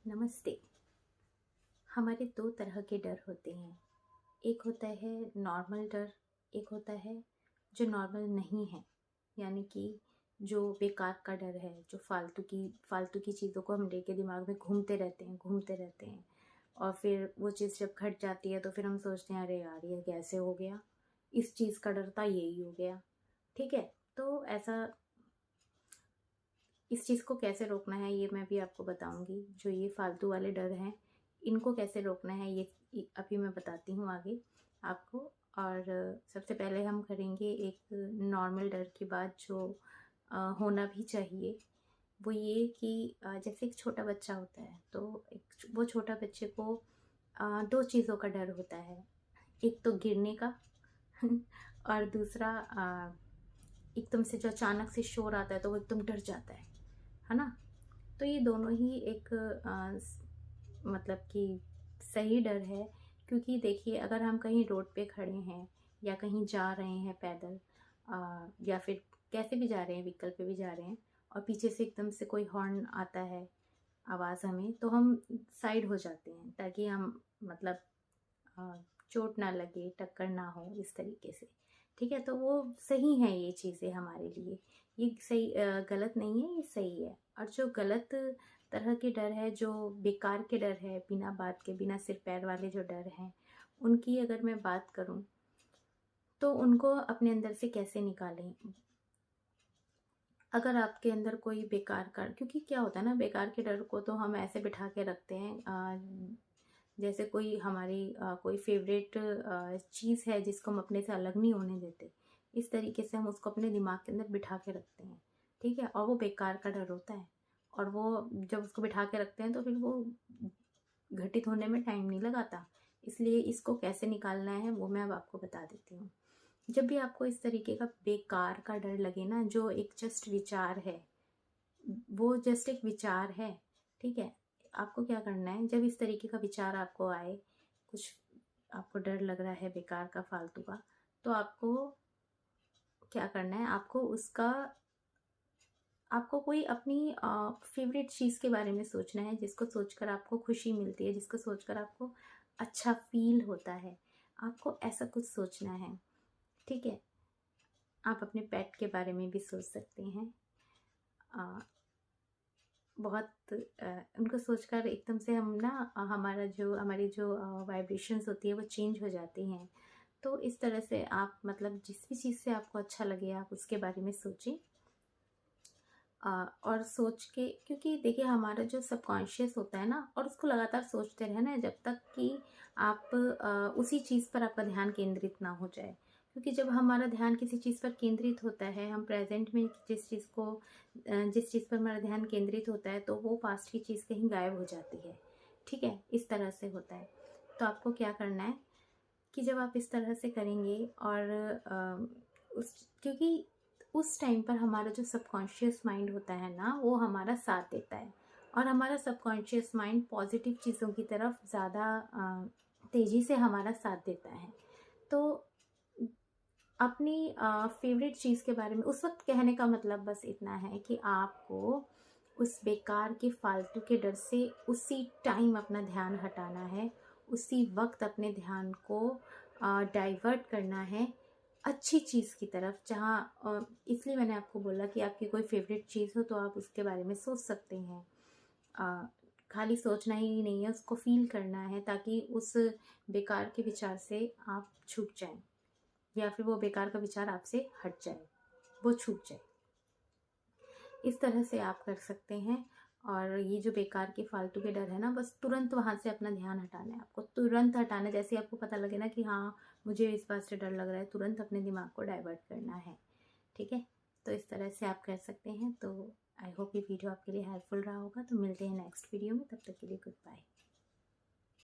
नमस्ते। हमारे दो तरह के डर होते हैं। एक होता है नॉर्मल डर, एक होता है जो नॉर्मल नहीं है, यानी कि जो बेकार का डर है, जो फालतू की चीज़ों को हम लेके दिमाग में घूमते रहते हैं और फिर वो चीज़ जब घट जाती है तो फिर हम सोचते हैं अरे यार ये कैसे हो गया, इस चीज़ का डर था यही हो गया। ठीक है, तो ऐसा इस चीज़ को कैसे रोकना है ये मैं भी आपको बताऊंगी। जो ये फालतू वाले डर हैं इनको कैसे रोकना है ये अभी मैं बताती हूँ आगे आपको। और सबसे पहले हम करेंगे एक नॉर्मल डर की बात जो होना भी चाहिए। वो ये कि जैसे एक छोटा बच्चा होता है तो वो छोटा बच्चे को दो चीज़ों का डर होता है। एक तो गिरने का और दूसरा एकदम से जो अचानक से शोर आता है तो वो एकदम डर जाता है ना। तो ये दोनों ही एक मतलब कि सही डर है, क्योंकि देखिए अगर हम कहीं रोड पे खड़े हैं या कहीं जा रहे हैं पैदल या फिर कैसे भी जा रहे हैं, व्हीकल पे भी जा रहे हैं और पीछे से एकदम से कोई हॉर्न आता है आवाज़ हमें, तो हम साइड हो जाते हैं ताकि हम मतलब चोट ना लगे, टक्कर ना हो इस तरीके से। ठीक है, तो वो सही है ये चीज़ें हमारे लिए। ये सही गलत नहीं है, ये सही है। और जो गलत तरह के डर है, जो बेकार के डर है, बिना बात के बिना सिर पैर वाले जो डर हैं, उनकी अगर मैं बात करूं तो उनको अपने अंदर से कैसे निकालें। अगर आपके अंदर कोई बेकार का, क्योंकि क्या होता है ना, बेकार के डर को तो हम ऐसे बिठा के रखते हैं जैसे कोई हमारी कोई फेवरेट चीज़ है जिसको हम अपने से अलग नहीं होने देते। इस तरीके से हम उसको अपने दिमाग के अंदर बिठा के रखते हैं। ठीक है, और वो बेकार का डर होता है। और वो जब उसको बिठा के रखते हैं तो फिर वो घटित होने में टाइम नहीं लगाता। इसलिए इसको कैसे निकालना है वो मैं अब आपको बता देती हूँ। जब भी आपको इस तरीके का बेकार का डर लगे ना, जो एक जस्ट विचार है, वो जस्ट एक विचार है। ठीक है, आपको क्या करना है, जब इस तरीके का विचार आपको आए, कुछ आपको डर लग रहा है बेकार का, फालतू का, तो आपको क्या करना है, आपको कोई अपनी फेवरेट चीज़ के बारे में सोचना है, जिसको सोचकर आपको खुशी मिलती है, जिसको सोचकर आपको अच्छा फील होता है। आपको ऐसा कुछ सोचना है। ठीक है, आप अपने पेट के बारे में भी सोच सकते हैं। बहुत उनको सोचकर एकदम से हम ना हमारी जो वाइब्रेशंस होती है वो चेंज हो जाती हैं। तो इस तरह से आप मतलब जिस भी चीज़ से आपको अच्छा लगे आप उसके बारे में सोचें। और सोच के, क्योंकि देखिए हमारा जो सबकॉन्शियस होता है ना, और उसको लगातार सोचते रहना जब तक कि आप उसी चीज़ पर आपका ध्यान केंद्रित ना हो जाए। क्योंकि जब हमारा ध्यान किसी चीज़ पर केंद्रित होता है, हम प्रेजेंट में जिस चीज़ पर हमारा ध्यान केंद्रित होता है, तो वो पास्ट की चीज़ कहीं गायब हो जाती है। ठीक है, इस तरह से होता है। तो आपको क्या करना है कि जब आप इस तरह से करेंगे और क्योंकि उस टाइम पर हमारा जो सबकॉन्शियस माइंड होता है ना, वो हमारा साथ देता है। और हमारा सबकॉन्शियस माइंड पॉजिटिव चीज़ों की तरफ ज़्यादा तेज़ी से हमारा साथ देता है। तो अपनी फेवरेट चीज़ के बारे में उस वक्त कहने का मतलब बस इतना है कि आपको उस बेकार के फालतू के डर से उसी टाइम अपना ध्यान हटाना है, उसी वक्त अपने ध्यान को डाइवर्ट करना है अच्छी चीज़ की तरफ। जहाँ इसलिए मैंने आपको बोला कि आपकी कोई फेवरेट चीज़ हो तो आप उसके बारे में सोच सकते हैं। खाली सोचना ही नहीं है, उसको फील करना है, ताकि उस बेकार के विचार से आप छूट जाएं, या फिर वो बेकार का विचार आपसे हट जाए, वो छूट जाए। इस तरह से आप कर सकते हैं। और ये जो बेकार के फालतू के डर है ना, बस तुरंत वहाँ से अपना ध्यान हटाना है, आपको तुरंत हटाना है। जैसे आपको पता लगे ना कि हाँ मुझे इस बात से डर लग रहा है, तुरंत अपने दिमाग को डाइवर्ट करना है। ठीक है, तो इस तरह से आप कर सकते हैं। तो आई होप ये वीडियो आपके लिए हेल्पफुल रहा होगा। तो मिलते हैं नेक्स्ट वीडियो में, तब तक के लिए गुड बाय।